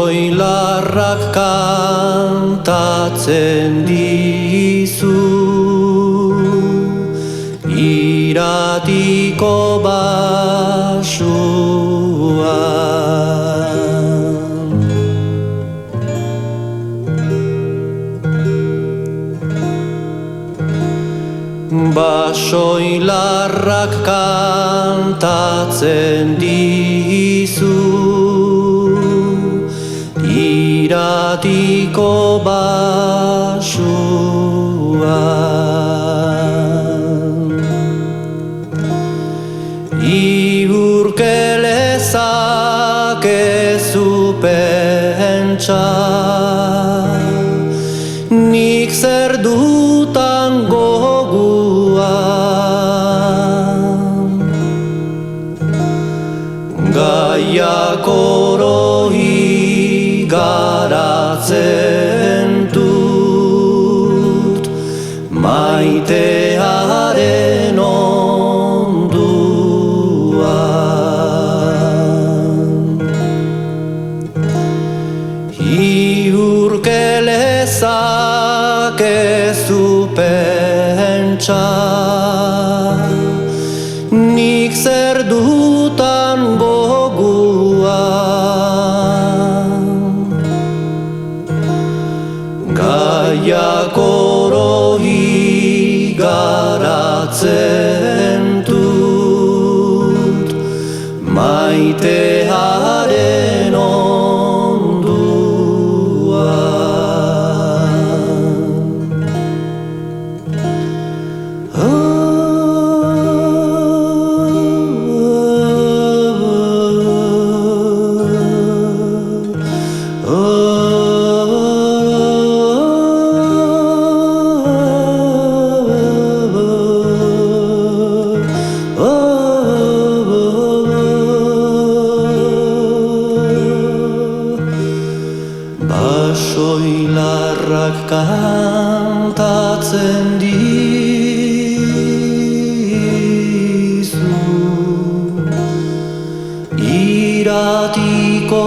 Basoilarrak kantatzen dizu iratiko basuan. Basoilarrak kantatzen dizu iratiko basuan. Iurkelezakezu pentsa nik zer dutan goguan. Gaiak oroi garatzen dut maitearen onduan. Iurkelezakezu pentsa nik zer dutan goguan. Gaiak oroi garatzen dut maitearen onduan. Basoilarrak kantatzen dizu iratiko